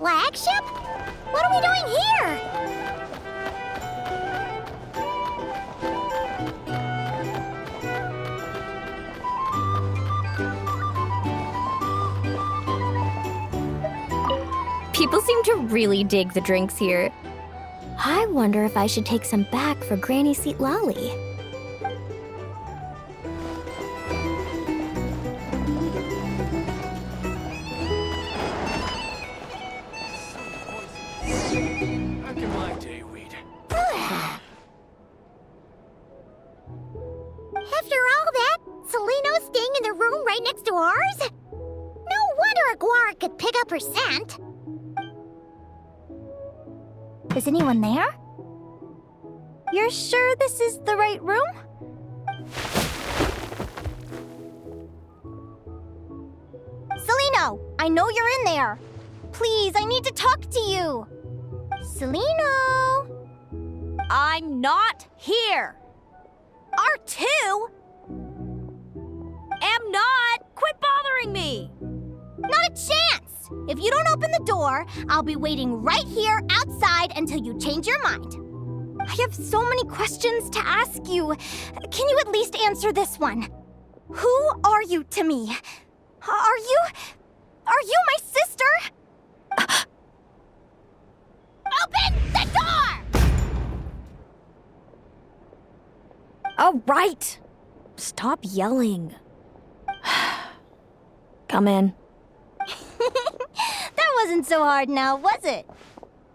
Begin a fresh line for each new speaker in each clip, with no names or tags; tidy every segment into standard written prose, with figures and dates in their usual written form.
flagship? What are we doing here?
People seem to really dig the drinks here. I wonder if I should take some back for Granny Seat Lolly.
Back in my day, we'd.
After all that, Seleno's staying in the room right next to ours? No wonder a guar could pick up her scent.
Is anyone there? You're sure this is the right room? Seleno, I know you're in there. Please, I need to talk to you. Seleno! I'm not here. R2? Am not. Quit bothering me. Not a chance. If you don't open the door, I'll be waiting right here outside until you change your mind. I have so many questions to ask you. Can you at least answer this one? Who are you to me? Are you my sister? Open the door!
All right. Stop yelling. Come in.
That wasn't so hard now, was it?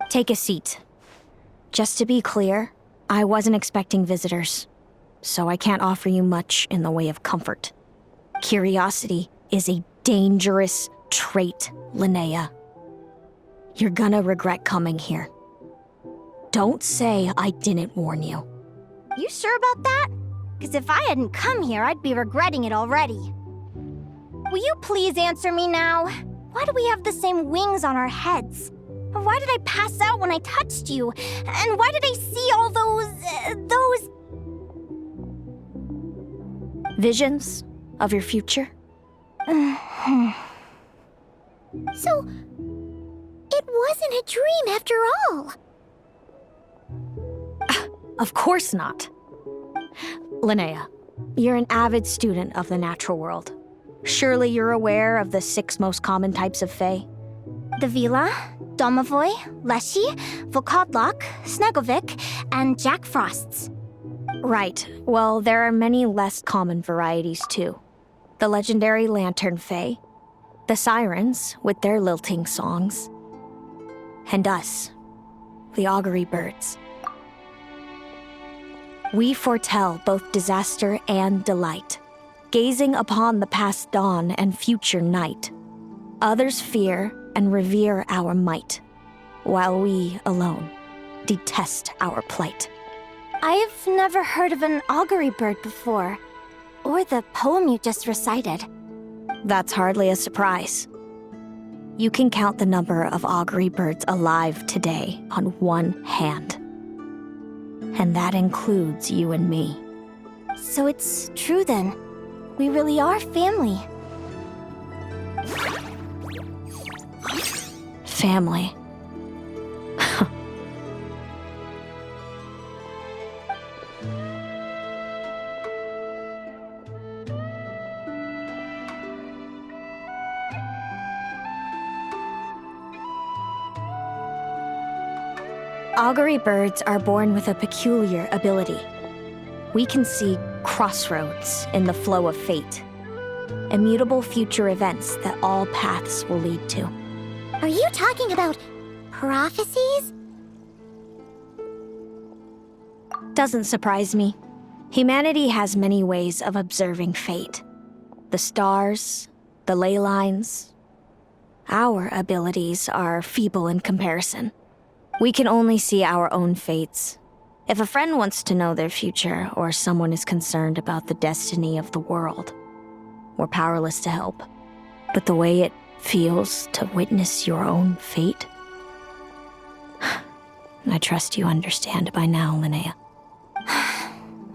Take a seat. Just to be clear, I wasn't expecting visitors, so I can't offer you much in the way of comfort. Curiosity is a dangerous trait, Linnea. You're gonna regret coming here. Don't say I didn't warn you.
You sure about that? Because if I hadn't come here, I'd be regretting it already. Will you please answer me now? Why do we have the same wings on our heads? Why did I pass out when I touched you? And why did I see all those...
Visions of your future?
So, it wasn't a dream after all.
Of course not. Linnea, you're an avid student of the natural world. Surely you're aware of the 6 most common types of fae?
The Vila, Domovoy, Leshy, Volkodlok, Snegovic, and Jack Frosts.
Right. Well, there are many less common varieties, too. The legendary Lantern Fae, the Sirens with their lilting songs, and us, the Augury Birds. We foretell both disaster and delight, gazing upon the past dawn and future night. Others fear and revere our might, while we alone detest our plight.
I've never heard of an augury bird before, or the poem you just recited.
That's hardly a surprise. You can count the number of augury birds alive today on one hand. And that includes you and me.
So it's true then. We really are family.
Family. Augury birds are born with a peculiar ability. We can see crossroads in the flow of fate, immutable future events that all paths will lead to.
Are you talking about prophecies?
Doesn't surprise me. Humanity has many ways of observing fate. The stars, the ley lines. Our abilities are feeble in comparison. We can only see our own fates. If a friend wants to know their future, or someone is concerned about the destiny of the world, we're powerless to help. But the way it feels to witness your own fate, I trust you understand by now, Linnea.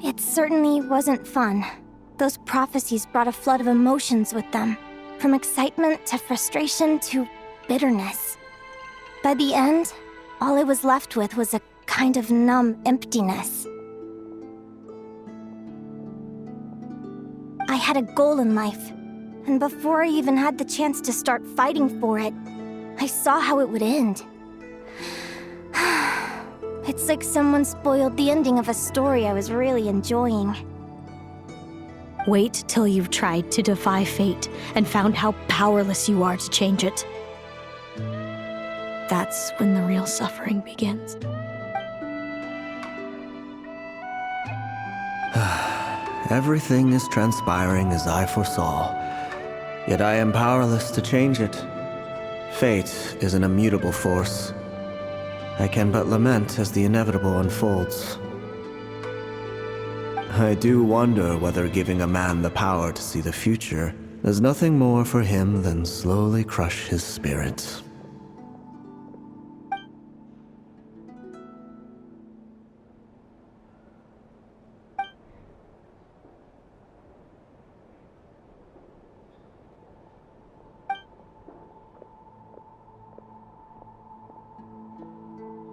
It certainly wasn't fun. Those prophecies brought a flood of emotions with them, from excitement to frustration to bitterness. By the end, all I was left with was a kind of numb emptiness. I had a goal in life, and before I even had the chance to start fighting for it, I saw how it would end. It's like someone spoiled the ending of a story I was really enjoying.
Wait till you've tried to defy fate and found how powerless you are to change it. That's when the real suffering begins.
Everything is transpiring as I foresaw, yet I am powerless to change it. Fate is an immutable force. I can but lament as the inevitable unfolds. I do wonder whether giving a man the power to see the future does nothing more for him than slowly crush his spirit.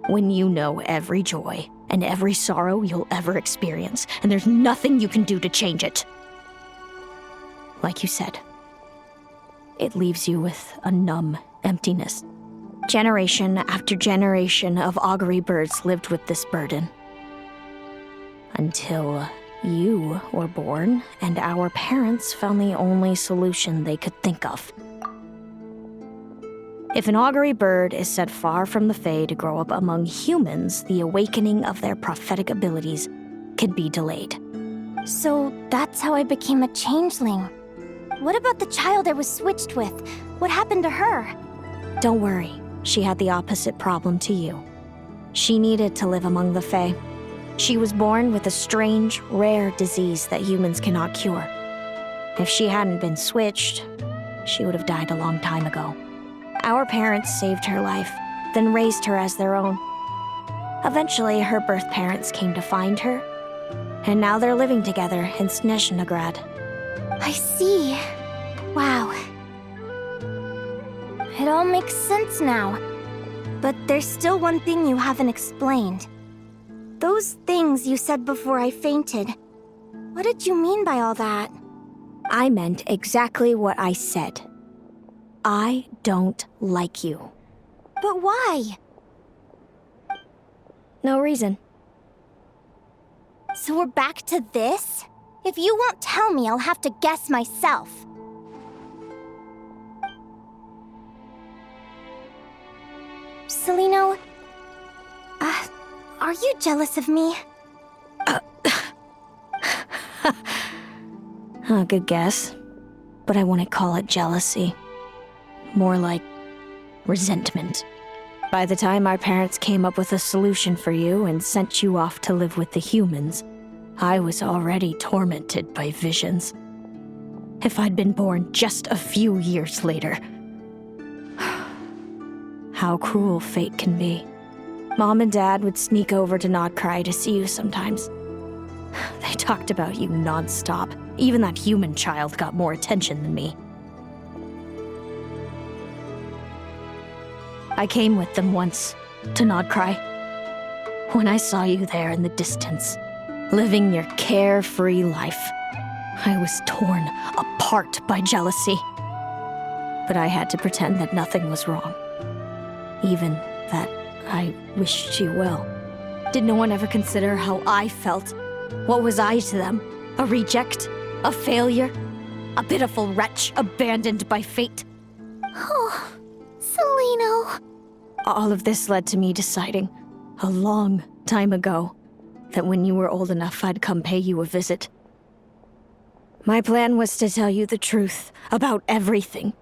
When you know every joy and every sorrow you'll ever experience, and there's nothing you can do to change it. Like you said, it leaves you with a numb emptiness. Generation after generation of augury birds lived with this burden. Until you were born, and our parents found the only solution they could think of. If an augury bird is set far from the Fae to grow up among humans, the awakening of their prophetic abilities can be delayed.
So that's how I became a changeling. What about the child I was switched with? What happened to her?
Don't worry, she had the opposite problem to you. She needed to live among the Fae. She was born with a strange, rare disease that humans cannot cure. If she hadn't been switched, she would have died a long time ago. Our parents saved her life, then raised her as their own. Eventually, her birth parents came to find her, and now they're living together in Snezhnegrad.
I see. Wow. It all makes sense now. But there's still one thing you haven't explained. Those things you said before I fainted. What did you mean by all that?
I meant exactly what I said. I don't like you.
But why?
No reason.
So we're back to this? If you won't tell me, I'll have to guess myself. Celino, are you jealous of me?
Good guess. But I wouldn't call it jealousy. More like resentment. By the time our parents came up with a solution for you and sent you off to live with the humans, I was already tormented by visions. If I'd been born just a few years later. How cruel fate can be. Mom and Dad would sneak over to Nodcry to see you sometimes. They talked about you non-stop. Even that human child got more attention than me. I came with them once, to Nodcry. When I saw you there in the distance, living your carefree life, I was torn apart by jealousy. But I had to pretend that nothing was wrong. Even that I wished you well. Did no one ever consider how I felt? What was I to them? A reject? A failure? A pitiful wretch abandoned by fate?
Oh, Celino.
All of this led to me deciding, a long time ago, that when you were old enough, I'd come pay you a visit. My plan was to tell you the truth about everything.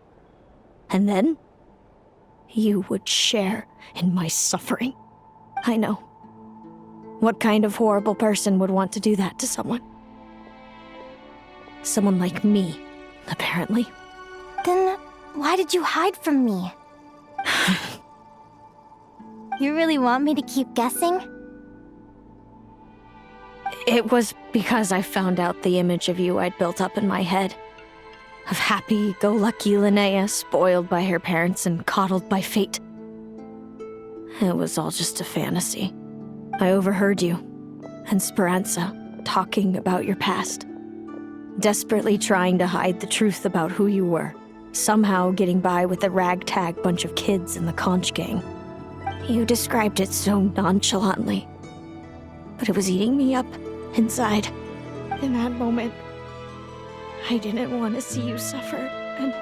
And then, you would share in my suffering. I know. What kind of horrible person would want to do that to someone? Someone like me, apparently.
Then why did you hide from me? You really want me to keep guessing?
It was because I found out the image of you I'd built up in my head. Of happy-go-lucky Linnea, spoiled by her parents and coddled by fate. It was all just a fantasy. I overheard you and Speranza talking about your past. Desperately trying to hide the truth about who you were. Somehow getting by with a ragtag bunch of kids in the conch gang. You described it so nonchalantly. But it was eating me up inside. In that moment, I didn't want to see you suffer, and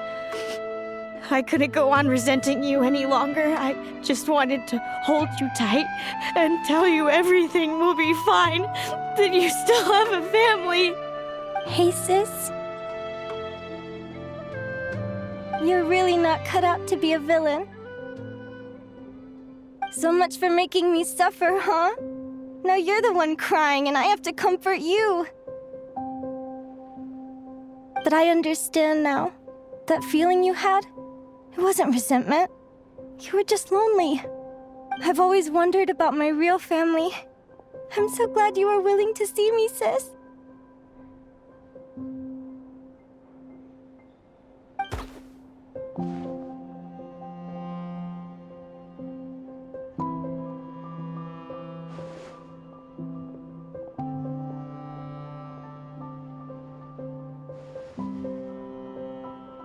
I couldn't go on resenting you any longer. I just wanted to hold you tight and tell you everything will be fine, that you still have a family.
Hey, sis. You're really not cut out to be a villain. So much for making me suffer, huh? Now you're the one crying and I have to comfort you. But I understand now. That feeling you had, it wasn't resentment. You were just lonely. I've always wondered about my real family. I'm so glad you were willing to see me, sis.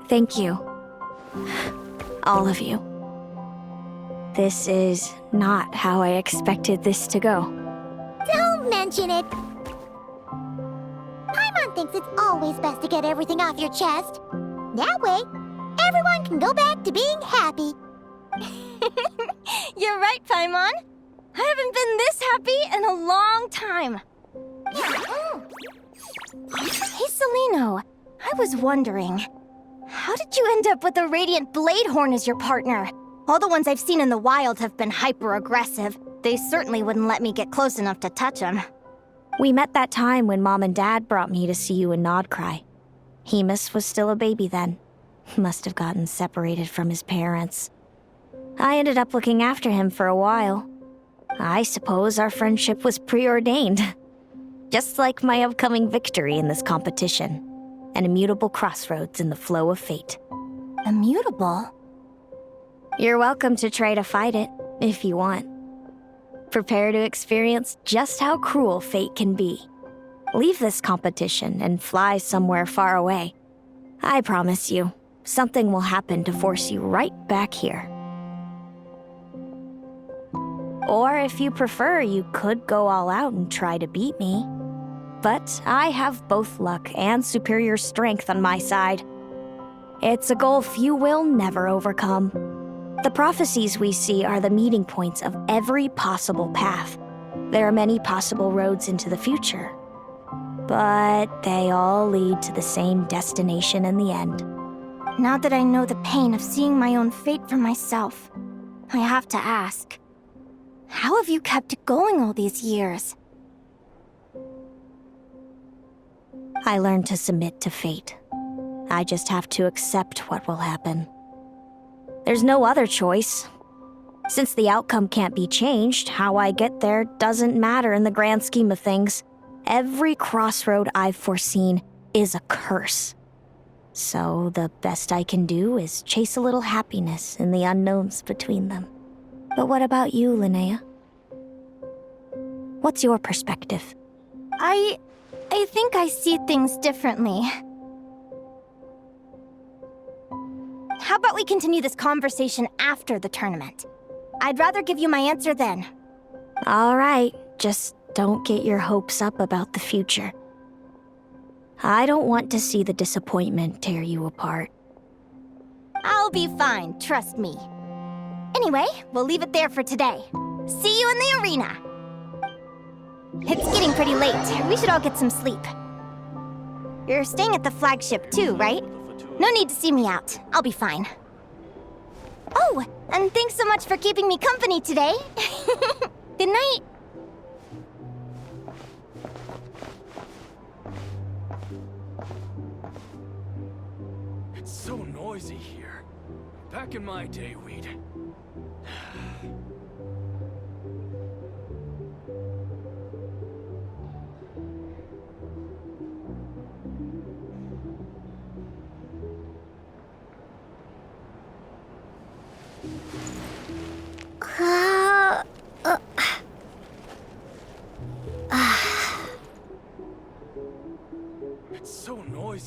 Thank you. All of you. This is not how I expected this to go.
Don't mention it. Paimon thinks it's always best to get everything off your chest. That way, everyone can go back to being happy.
You're right, Paimon. I haven't been this happy in a long time. Hey, Celino. I was wondering, how did you end up with a Radiant Bladehorn as your partner? All the ones I've seen in the wild have been hyper-aggressive. They certainly wouldn't let me get close enough to touch them.
We met that time when Mom and Dad brought me to see you in Nodcry. Hemus was still a baby then. Must have gotten separated from his parents. I ended up looking after him for a while. I suppose our friendship was preordained. Just like my upcoming victory in this competition. An immutable crossroads in the flow of fate.
Immutable?
You're welcome to try to fight it, if you want. Prepare to experience just how cruel fate can be. Leave this competition and fly somewhere far away. I promise you, something will happen to force you right back here. Or if you prefer, you could go all out and try to beat me. But I have both luck and superior strength on my side. It's a goal few will never overcome. The prophecies we see are the meeting points of every possible path. There are many possible roads into the future. But they all lead to the same destination in the end.
Now that I know the pain of seeing my own fate for myself, I have to ask, how have you kept it going all these years?
I learned to submit to fate. I just have to accept what will happen. There's no other choice. Since the outcome can't be changed, how I get there doesn't matter in the grand scheme of things. Every crossroad I've foreseen is a curse. So the best I can do is chase a little happiness in the unknowns between them. But what about you, Linnea? What's your perspective?
I think I see things differently. How about we continue this conversation after the tournament? I'd rather give you my answer then.
All right, just don't get your hopes up about the future. I don't want to see the disappointment tear you apart.
I'll be fine, trust me. Anyway, we'll leave it there for today. See you in the arena! It's getting pretty late. We should all get some sleep. You're staying at the flagship too, right? No need to see me out. I'll be fine. Oh, and thanks so much for keeping me company today. Good night.
It's so noisy here. Back in my day, we'd...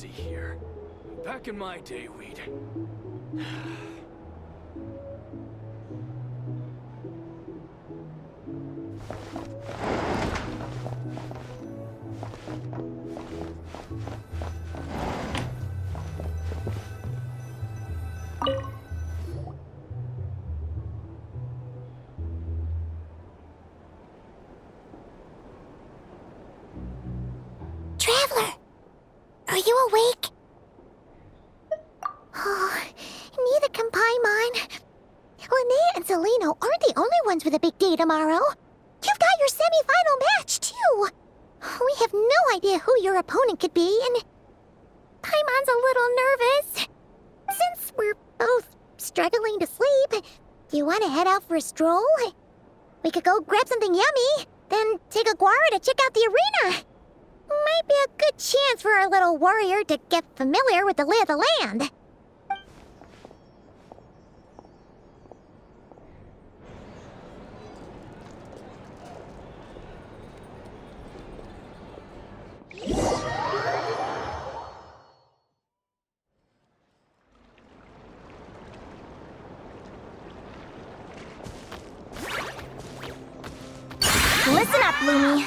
noisy here. Back in my day, we'd...
Traveler! Are you awake? Oh, neither can Paimon. Linnea and Celino aren't the only ones with a big day tomorrow. You've got your semi-final match, too. We have no idea who your opponent could be, and Paimon's a little nervous. Since we're both struggling to sleep, do you want to head out for a stroll? We could go grab something yummy, then take a guara to check out the arena. Might be a good chance for our little warrior to get familiar with the lay of the land.
Listen up, Lumi.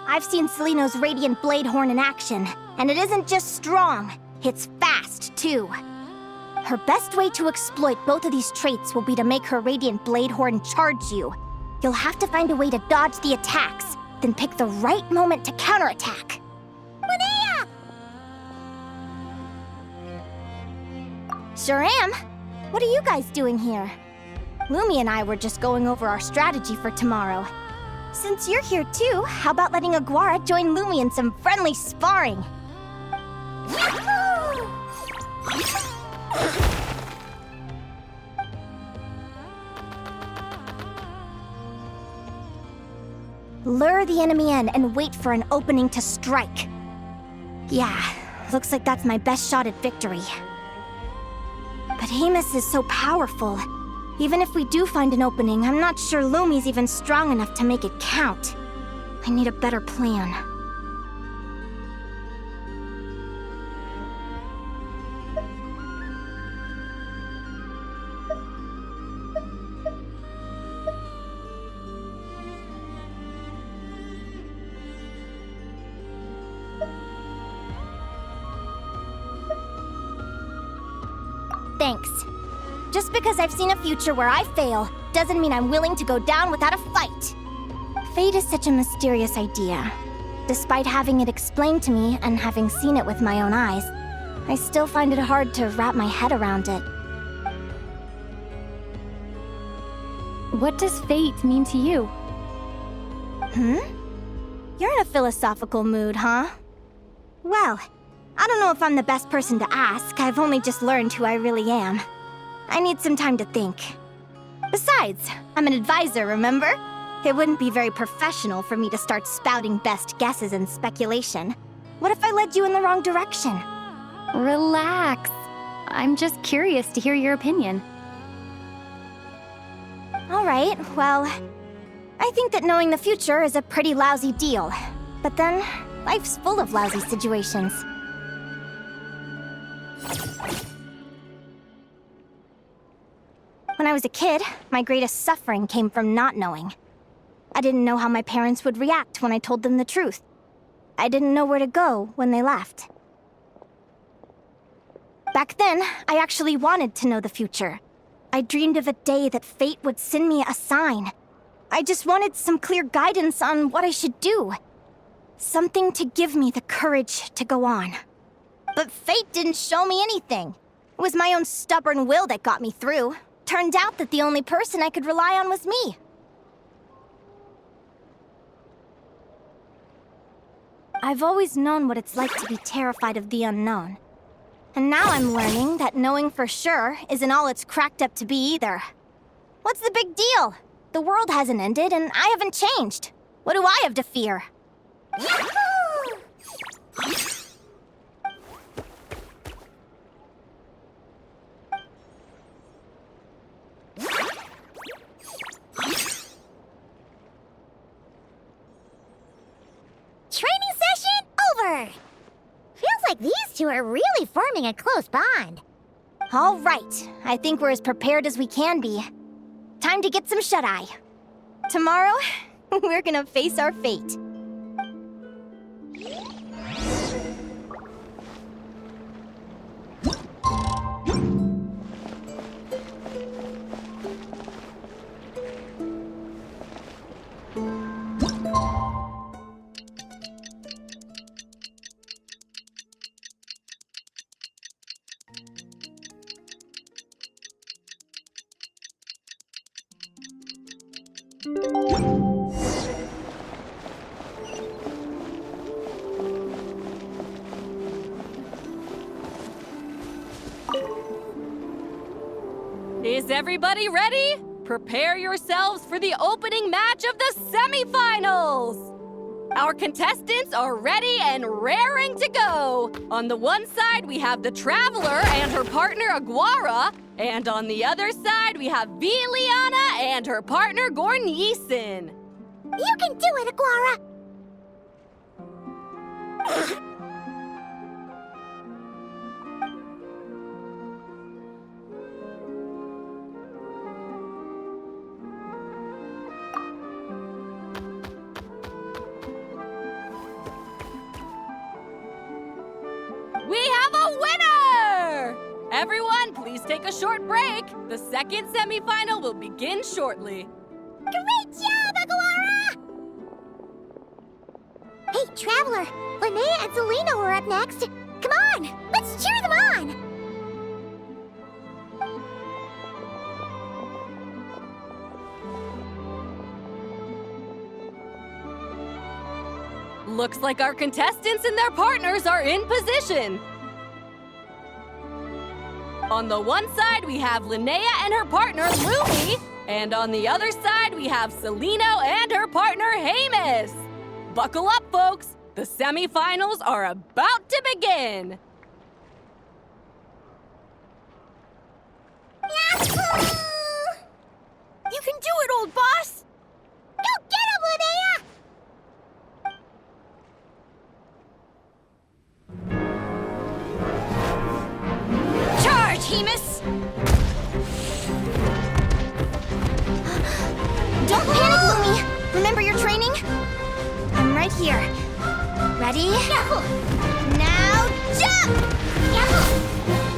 I've seen Celino's Radiant Bladehorn in action, and it isn't just strong, it's fast, too. Her best way to exploit both of these traits will be to make her Radiant Bladehorn charge you. You'll have to find a way to dodge the attacks, then pick the right moment to counterattack.
Linnea!
Sure am. What are you guys doing here? Lumi and I were just going over our strategy for tomorrow. Since you're here too, how about letting Aguara join Lumi in some friendly sparring? Lure the enemy in and wait for an opening to strike. Yeah, looks like that's my best shot at victory. But Amos is so powerful. Even if we do find an opening, I'm not sure Lumi's even strong enough to make it count. I need a better plan. Thanks. Just because I've seen a future where I fail, doesn't mean I'm willing to go down without a fight. Fate is such a mysterious idea. Despite having it explained to me and having seen it with my own eyes, I still find it hard to wrap my head around it.
What does fate mean to you?
You're in a philosophical mood, huh? Well, I don't know if I'm the best person to ask. I've only just learned who I really am. I need some time to think. Besides, I'm an advisor, remember? It wouldn't be very professional for me to start spouting best guesses and speculation. What if I led you in the wrong direction?
Relax. I'm just curious to hear your opinion.
All right, well, I think that knowing the future is a pretty lousy deal. But then, life's full of lousy situations. When I was a kid, my greatest suffering came from not knowing. I didn't know how my parents would react when I told them the truth. I didn't know where to go when they left. Back then, I actually wanted to know the future. I dreamed of a day that fate would send me a sign. I just wanted some clear guidance on what I should do. Something to give me the courage to go on. But fate didn't show me anything. It was my own stubborn will that got me through. Turned out that the only person I could rely on was me. I've always known what it's like to be terrified of the unknown. And now I'm learning that knowing for sure isn't all it's cracked up to be either. What's the big deal? The world hasn't ended and I haven't changed. What do I have to fear?
Yahoo! Training session over! Feels like these two two are really forming a close bond.
All right, I think we're as prepared as we can be. Time to get some shut-eye. Tomorrow, we're gonna face our fate.
Is everybody ready? Prepare yourselves for the opening match of the semifinals! Our contestants are ready and raring to go. On the one side, we have the Traveler and her partner Aguara, and on the other side, we have Viliana and her partner Gornyesin.
You can do it, Aguara!
We have a winner! Everyone, please take a short break. The second semifinal will begin shortly.
Great job, Aguara! Hey, Traveler! Linnea and Zelina are up next. Come on, let's cheer them on!
Looks like our contestants and their partners are in position. On the one side, we have Linnea and her partner, Lumi. And on the other side, we have Celino and her partner, Hamus. Buckle up, folks. The semifinals are about to begin.
You can do it, old boss!
Go get him, Linnea!
Charge, Hamus! Don't panic, Lumi! Remember your training? I'm right here. Ready? Now jump!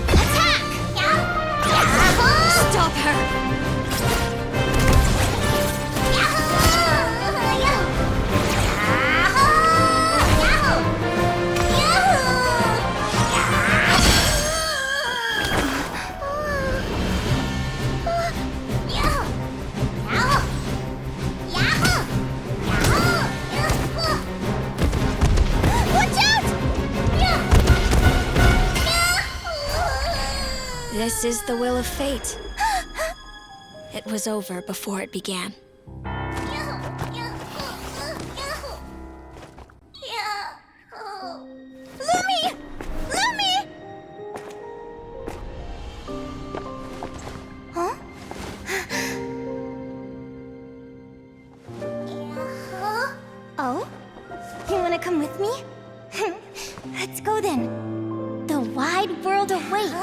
Attack! Stop her!
This is the will of fate. It was over before it began.
Lumi! Lumi! Huh? Oh? You wanna come with me? Let's go then. The wide world awaits.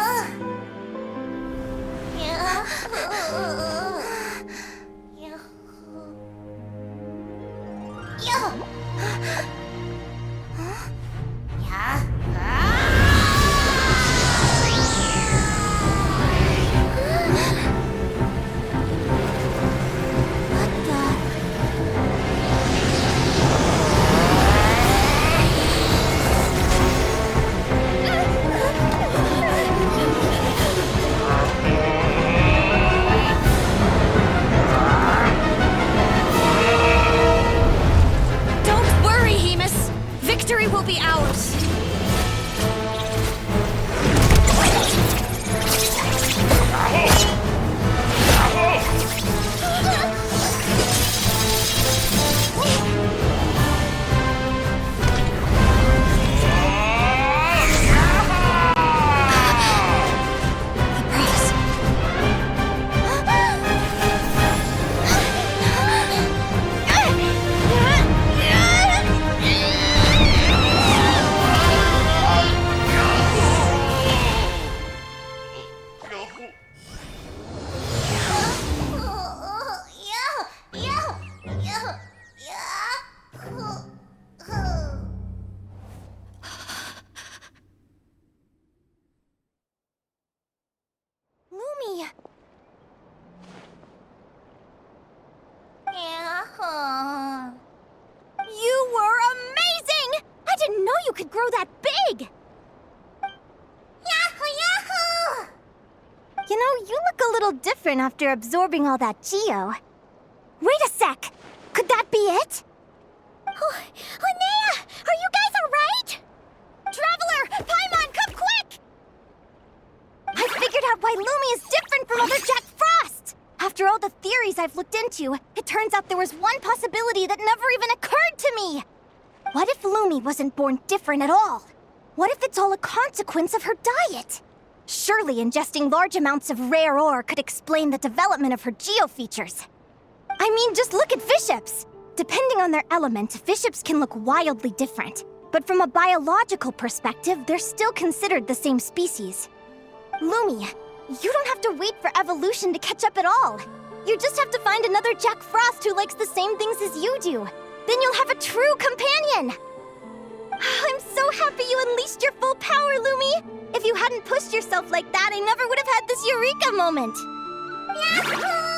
grow that big! Yahoo, yahoo! You know, you look a little different after absorbing all that Geo. Wait a sec! Could that be it? Oh, Linnea! Are you guys alright? Traveler! Paimon, come quick! I figured out why Lumi is different from other Jack Frost! After all the theories I've looked into, it turns out there was one possibility that never even occurred to me! What if Lumi wasn't born different at all? What if it's all a consequence of her diet? Surely ingesting large amounts of rare ore could explain the development of her geofeatures. I mean, just look at fiships! Depending on their element, fiships can look wildly different. But from a biological perspective, they're still considered the same species. Lumi, you don't have to wait for evolution to catch up at all. You just have to find another Jack Frost who likes the same things as you do. Then you'll have a true companion! I'm so happy you unleashed your full power, Lumi! If you hadn't pushed yourself like that, I never would have had this eureka moment! Yahoo!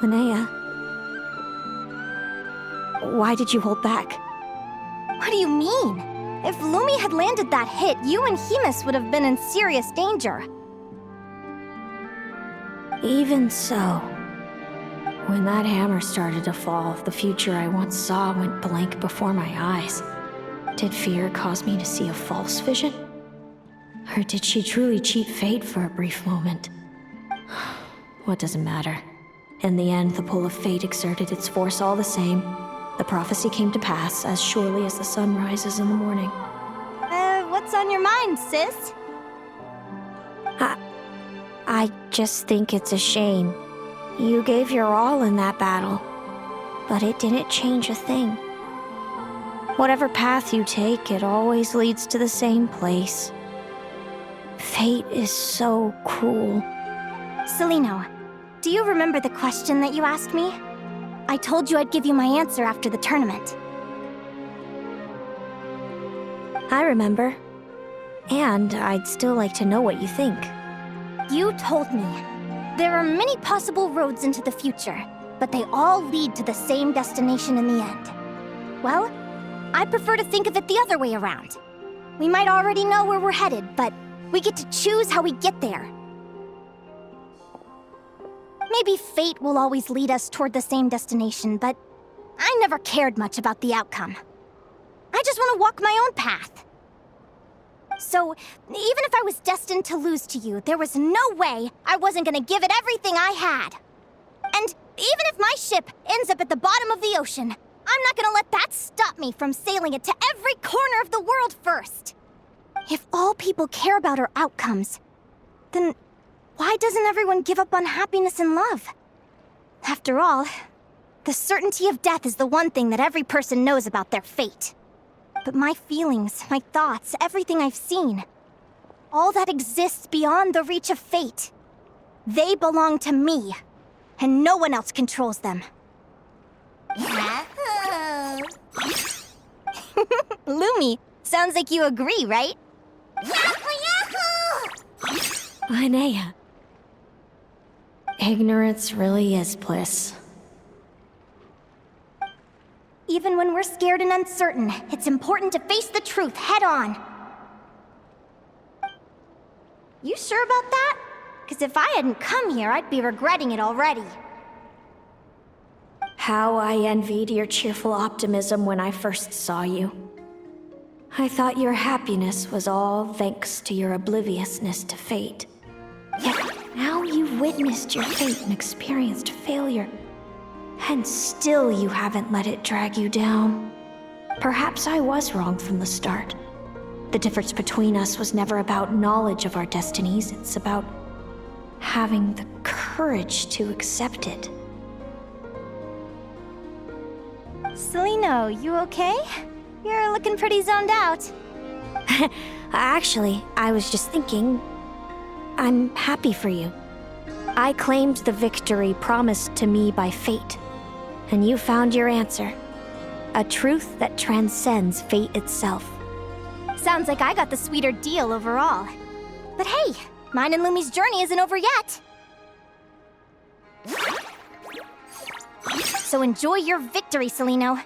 Linnea, why did you hold back?
What do you mean? If Lumi had landed that hit, you and Hemus would have been in serious danger.
Even so, when that hammer started to fall, the future I once saw went blank before my eyes. Did fear cause me to see a false vision? Or did she truly cheat fate for a brief moment? What does it matter? In the end, the pull of fate exerted its force all the same. The prophecy came to pass as surely as the sun rises in the morning.
What's on your mind, sis?
I just think it's a shame. You gave your all in that battle, but it didn't change a thing. Whatever path you take, it always leads to the same place. Fate is so cruel.
Celino, do you remember the question that you asked me? I told you I'd give you my answer after the tournament.
I remember. And I'd still like to know what you think.
You told me. There are many possible roads into the future, but they all lead to the same destination in the end. Well, I prefer to think of it the other way around. We might already know where we're headed, but we get to choose how we get there. Maybe fate will always lead us toward the same destination, but I never cared much about the outcome. I just want to walk my own path. So, even if I was destined to lose to you, there was no way I wasn't gonna give it everything I had. And even if my ship ends up at the bottom of the ocean, I'm not gonna let that stop me from sailing it to every corner of the world first. If all people care about are outcomes, then why doesn't everyone give up on happiness and love? After all, the certainty of death is the one thing that every person knows about their fate. But my feelings, my thoughts, everything I've seen, all that exists beyond the reach of fate. They belong to me, and no one else controls them. Lumi, sounds like you agree, right?
Linnea. Ignorance really is bliss.
Even when we're scared and uncertain, it's important to face the truth head on. You sure about that? Because if I hadn't come here, I'd be regretting it already.
How I envied your cheerful optimism when I first saw you. I thought your happiness was all thanks to your obliviousness to fate. Yet now you've witnessed your fate and experienced failure. And still you haven't let it drag you down. Perhaps I was wrong from the start. The difference between us was never about knowledge of our destinies, it's about having the courage to accept it.
Celino, you okay? You're looking pretty zoned out.
Actually, I was just thinking, I'm happy for you. I claimed the victory promised to me by fate. And you found your answer. A truth that transcends fate itself.
Sounds like I got the sweeter deal overall. But hey, Mine and Lumi's journey isn't over yet. So enjoy your victory, Celino.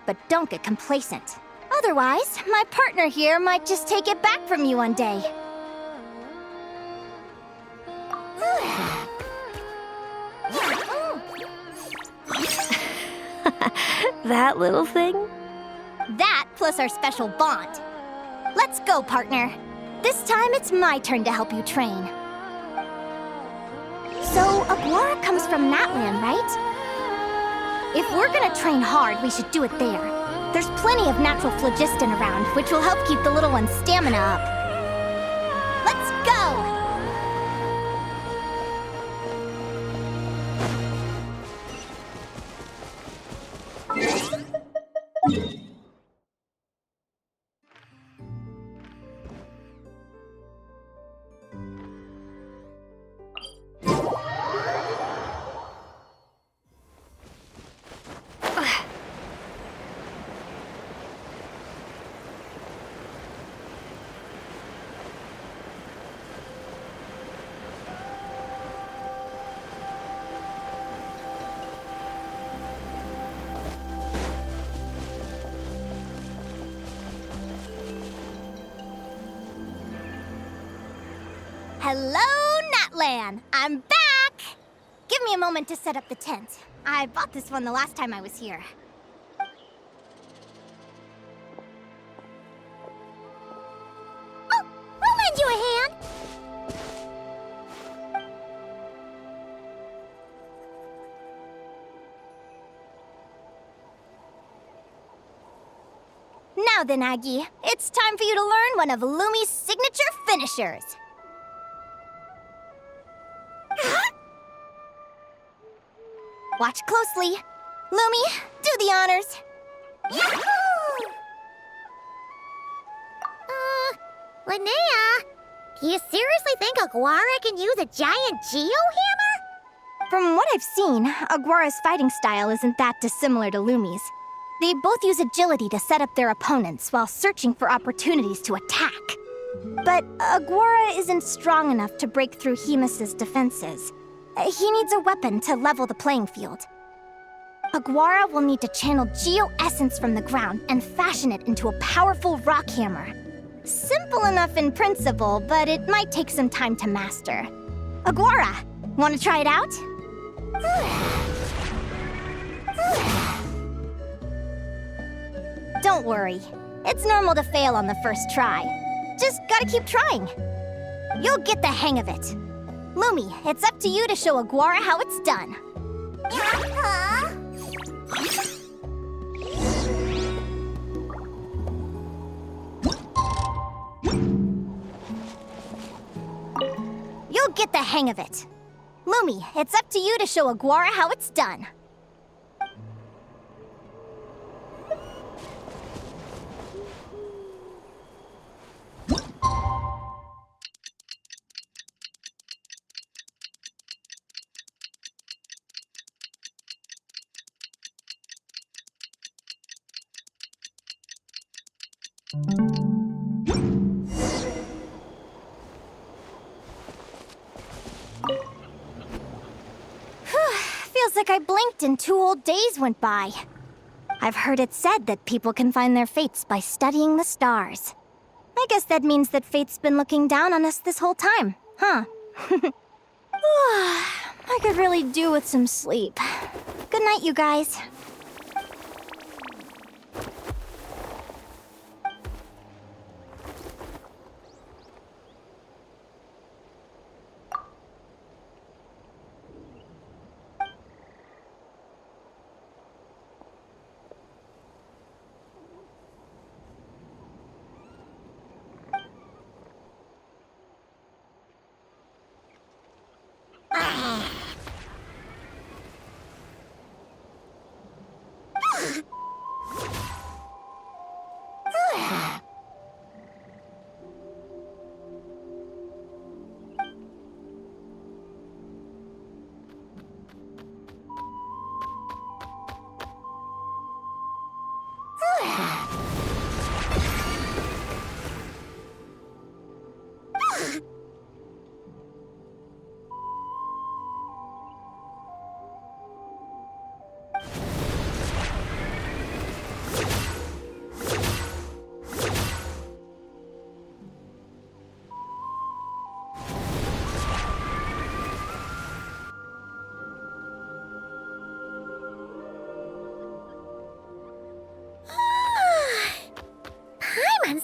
But don't get complacent. Otherwise, my partner here might just take it back from you one day.
That little thing?
That plus our special bond. Let's go, partner. This time it's my turn to help you train. So, Aguara comes from Natlan, right? If we're gonna train hard, we should do it there. There's plenty of natural phlogiston around, which will help keep the little one's stamina up. Let's go! Hello, Natlan! I'm back! Give me a moment to set up the tent. I bought this one the last time I was here.
Oh, I'll lend you a hand.
Now then, Aggie, it's time for you to learn one of Lumi's signature finishers. Watch closely. Lumi, do the honors.
Yahoo! Linnea, do you seriously think Aguara can use a giant geohammer?
From what I've seen, Aguara's fighting style isn't that dissimilar to Lumi's. They both use agility to set up their opponents while searching for opportunities to attack. But Aguara isn't strong enough to break through Hemus's defenses. He needs a weapon to level the playing field. Aguara will need to channel geo-essence from the ground and fashion it into a powerful rock hammer. Simple enough in principle, but it might take some time to master. Aguara, want to try it out? Don't worry. It's normal to fail on the first try. Just gotta keep trying. You'll get the hang of it. Lumi, it's up to you to show Aguara how it's done. You'll get the hang of it. Lumi, it's up to you to show Aguara how it's done. Feels like I blinked and 2 whole days went by. I've heard it said that people can find their fates by studying the stars. I guess that means that fate's been looking down on us this whole time, huh? I could really do with some sleep. Good night, you guys.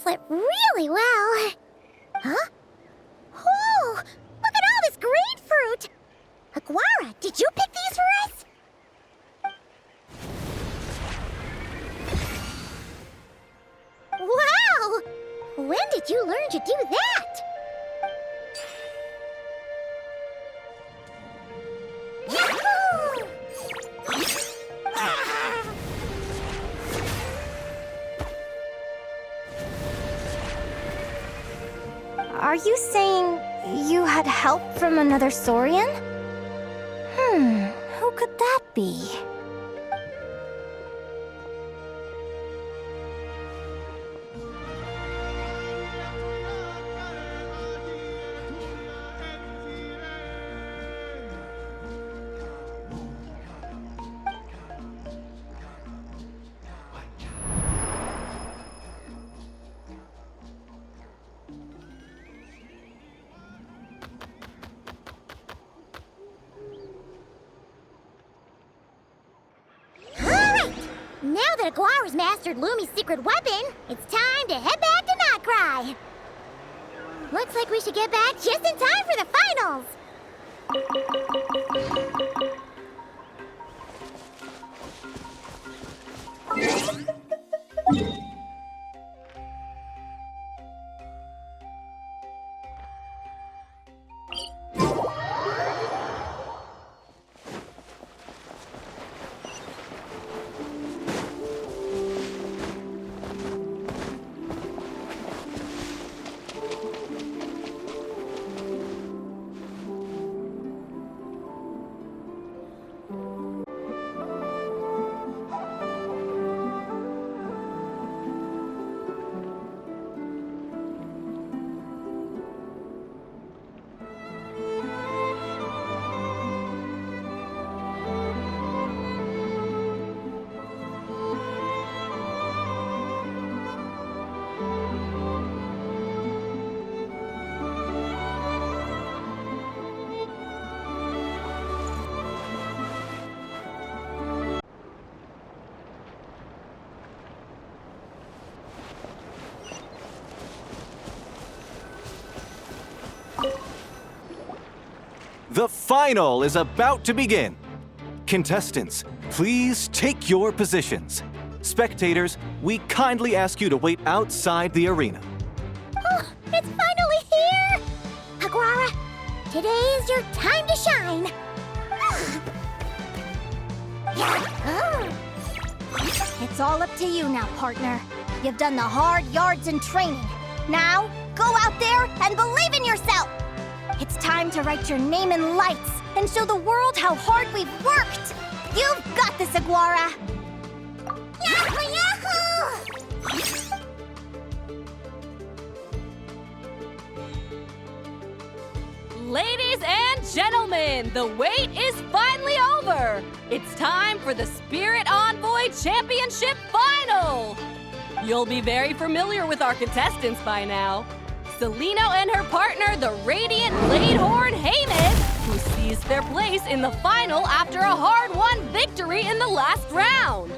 bracelet really well. Huh? Oh, look at all this grapefruit! Aguara, did you pick these for us? Wow! When did you learn to do that? Yahoo!
Are you saying you had help from another Saurian? Who could that be?
Now that Aguara's mastered Lumi's secret weapon, it's time to head back to Notcry. Looks like we should get back just in time for the finals.
The final is about to begin. Contestants, please take your positions. Spectators, we kindly ask you to wait outside the arena.
Oh, it's finally here! Aguara, today is your time to shine.
It's all up to you now, partner. You've done the hard yards in training. Now, go out there and believe in yourself! It's time to write your name in lights and show the world how hard we've worked! You've got this, Aguara!
Yahoo! Yahoo!
Ladies and gentlemen, the wait is finally over. It's time for the Spirit Envoy Championship Final. You'll be very familiar with our contestants by now. Celino and her partner, the Radiant Bladehorn Heyman, who seized their place in the final after a hard-won victory in the last round.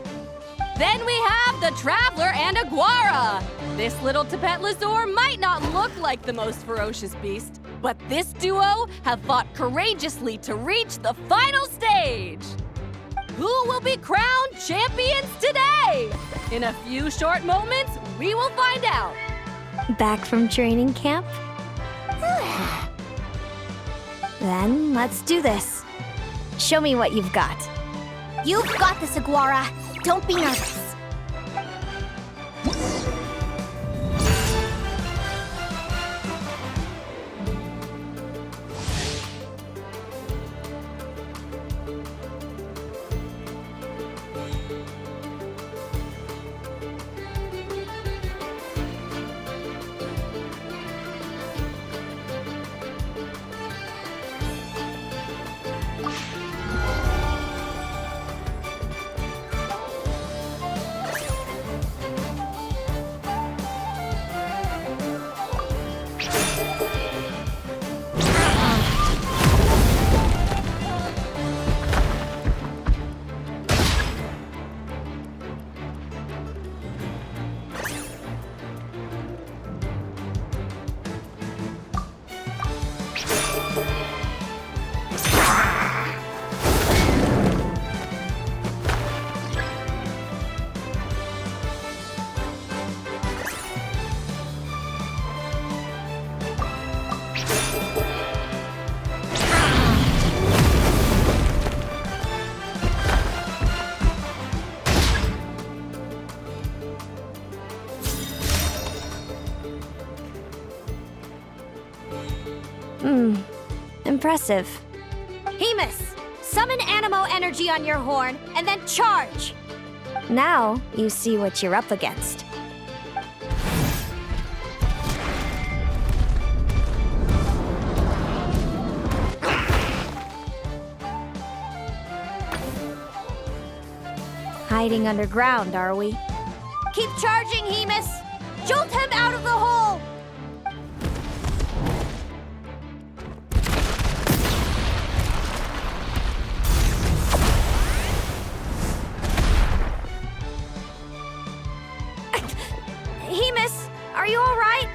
Then we have the Traveler and Aguara. This little Tapetlasaur might not look like the most ferocious beast, but this duo have fought courageously to reach the final stage. Who will be crowned champions today? In a few short moments, we will find out.
Back from training camp? Then let's do this. Show me what you've got.
You've got this, Aguara. Don't be nervous.
Impressive.
Hemus, summon Animo energy on your horn, and then charge!
Now you see what you're up against. Hiding underground, are we?
Keep charging, Hemus! Jolt him out of the hole! Hemus, are you all right?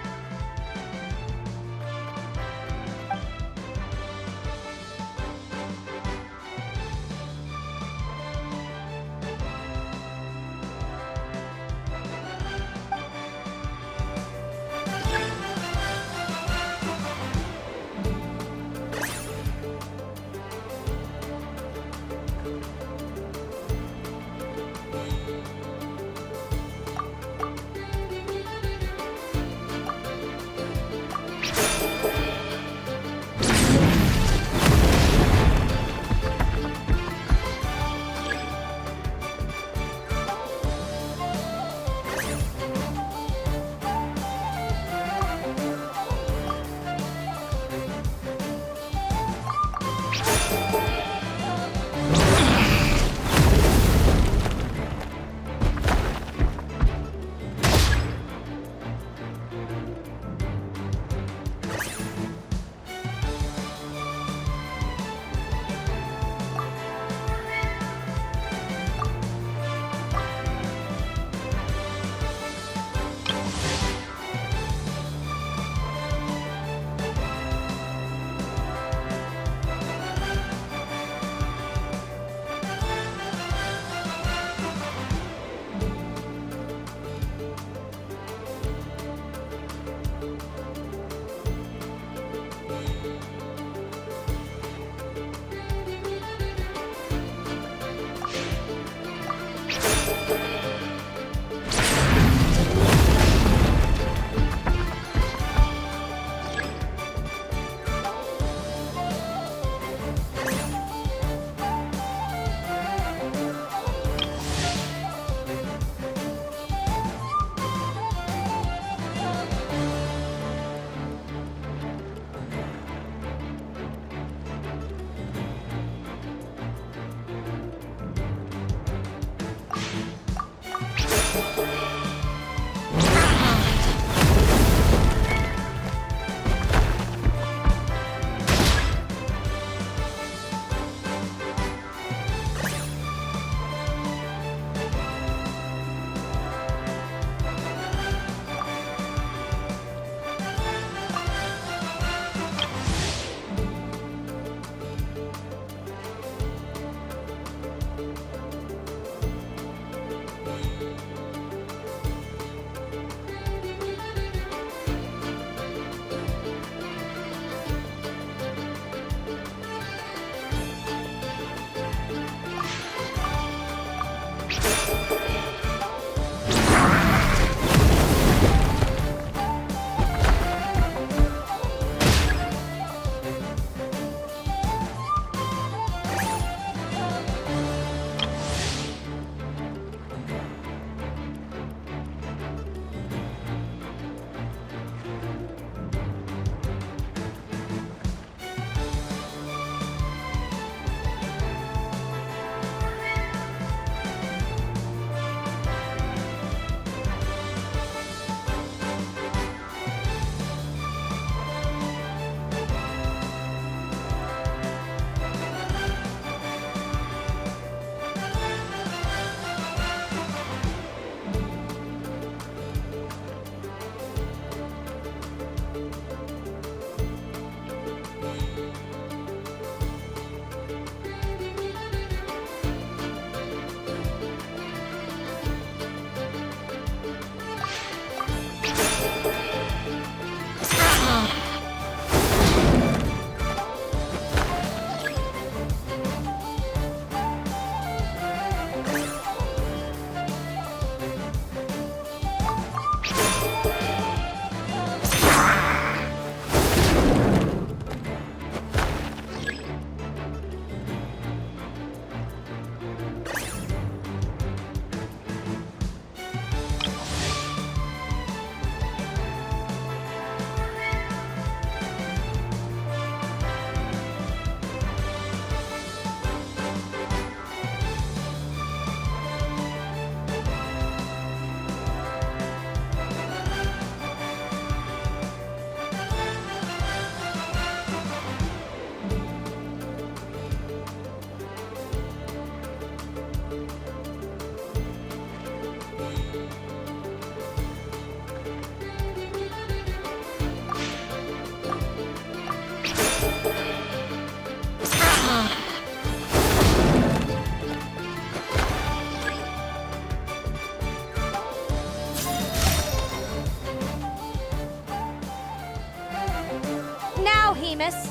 Hemus.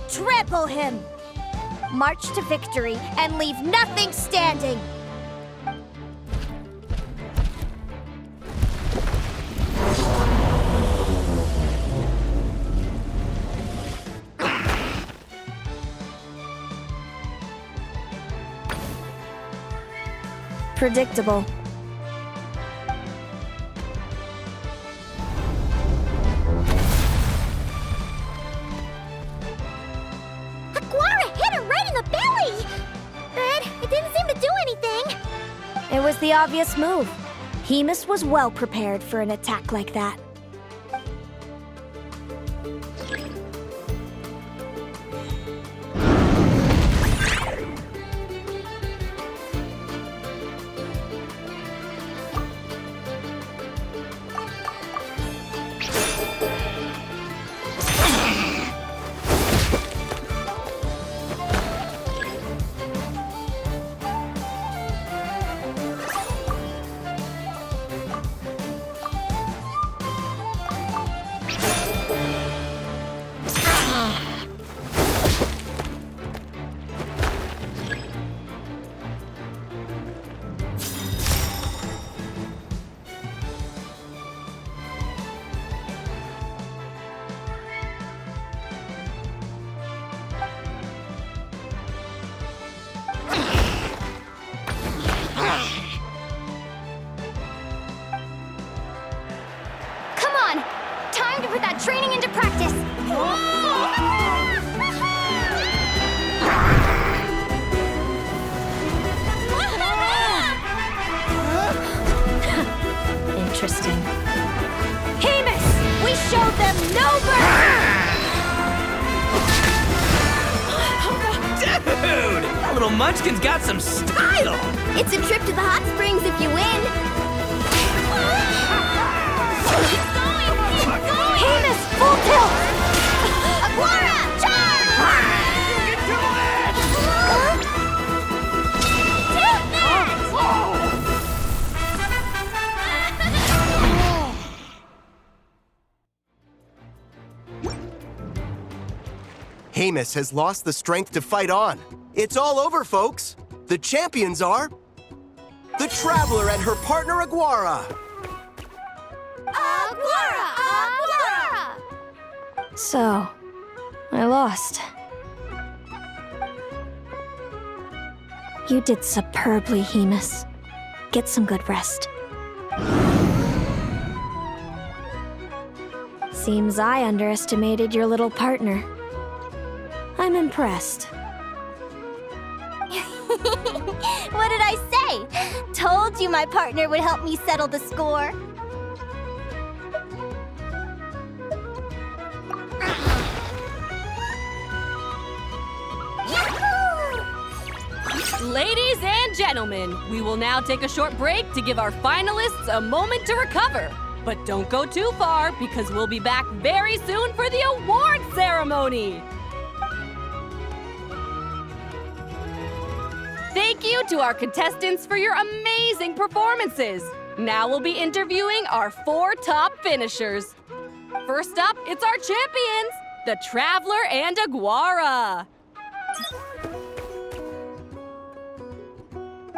Trample him. March to victory and leave nothing standing.
Predictable.
Aguara hit her right in the belly! But it didn't seem to do anything.
It was the obvious move. Hemus was well prepared for an attack like that.
Come on! Time to put that training into practice!
Interesting.
Hemus! We showed them no mercy!
Dude! That little munchkin's got some style!
It's a trip to the hot springs if you win! Hemus, full tilt! Aguara, charge!
Get to it!
Take that!
Hemus has lost the strength to fight on. It's all over, folks. The champions are the Traveler and her partner Aguara.
Aguara! Aguara!
So, I lost. You did superbly, Hemus. Get some good rest. Seems I underestimated your little partner. I'm impressed.
What did I say? Told you my partner would help me settle the score.
Ladies and gentlemen, we will now take a short break to give our finalists a moment to recover. But don't go too far because we'll be back very soon for the award ceremony. Thank you to our contestants for your amazing performances. Now we'll be interviewing our 4 top finishers. First up, it's our champions, the Traveler and Aguara.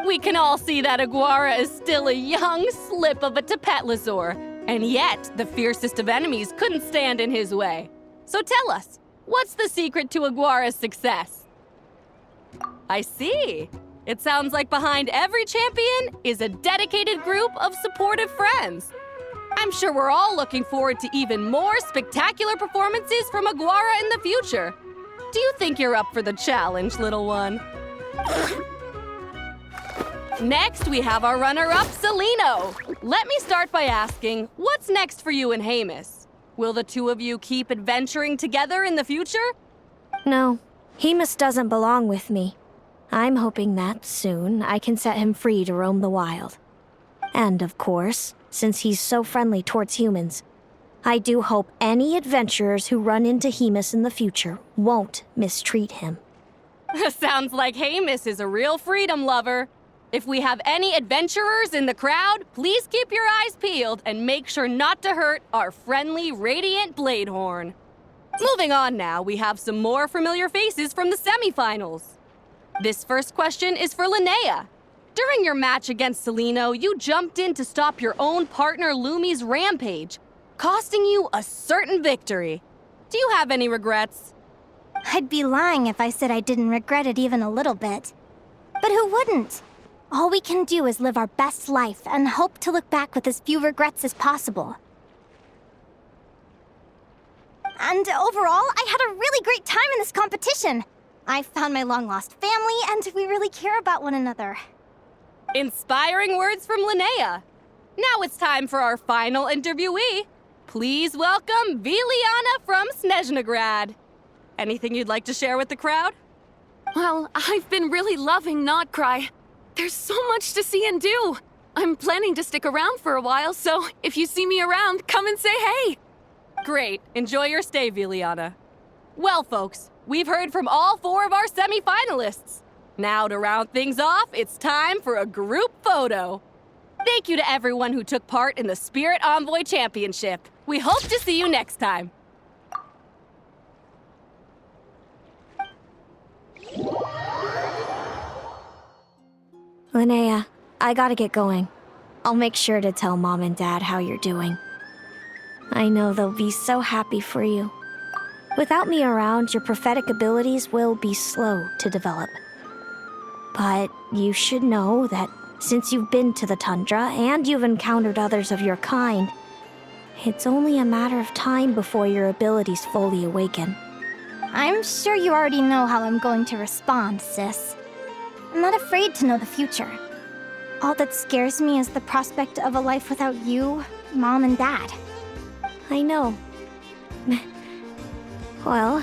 We can all see that Aguara is still a young slip of a Tapetlosaur, and yet the fiercest of enemies couldn't stand in his way. So tell us, what's the secret to Aguara's success? I see. It sounds like behind every champion is a dedicated group of supportive friends. I'm sure we're all looking forward to even more spectacular performances from Aguara in the future. Do you think you're up for the challenge, little one? Next, we have our runner-up, Celino. Let me start by asking, what's next for you and Hemus? Will the two of you keep adventuring together in the future?
No, Hemus doesn't belong with me. I'm hoping that soon I can set him free to roam the wild. And of course, since he's so friendly towards humans, I do hope any adventurers who run into Hemus in the future won't mistreat him.
Sounds like Hemus is a real freedom lover. If we have any adventurers in the crowd, please keep your eyes peeled and make sure not to hurt our friendly Radiant Bladehorn. Moving on now, we have some more familiar faces from the semifinals. This first question is for Linnea. During your match against Celino, you jumped in to stop your own partner Lumi's rampage, costing you a certain victory. Do you have any regrets?
I'd be lying if I said I didn't regret it even a little bit. But who wouldn't? All we can do is live our best life and hope to look back with as few regrets as possible. And overall, I had a really great time in this competition. I found my long-lost family, and we really care about one another.
Inspiring words from Linnea. Now it's time for our final interviewee. Please welcome Viliana from Snezhnograd. Anything you'd like to share with the crowd?
Well, I've been really loving Not Cry. There's so much to see and do. I'm planning to stick around for a while, so if you see me around, come and say hey.
Great. Enjoy your stay, Viliana. Well, folks, we've heard from all 4 of our semi-finalists. Now, to round things off, it's time for a group photo. Thank you to everyone who took part in the Spirit Envoy Championship. We hope to see you next time.
Linnea, I gotta get going. I'll make sure to tell Mom and Dad how you're doing. I know they'll be so happy for you. Without me around, your prophetic abilities will be slow to develop. But you should know that since you've been to the tundra and you've encountered others of your kind, it's only a matter of time before your abilities fully awaken.
I'm sure you already know how I'm going to respond, sis. I'm not afraid to know the future. All that scares me is the prospect of a life without you, Mom, and Dad.
I know. Well,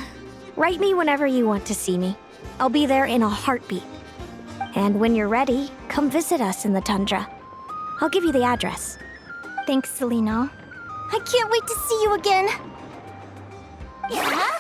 write me whenever you want to see me. I'll be there in a heartbeat. And when you're ready, come visit us in the tundra. I'll give you the address.
Thanks, Celino. I can't wait to see you again.
Yeah?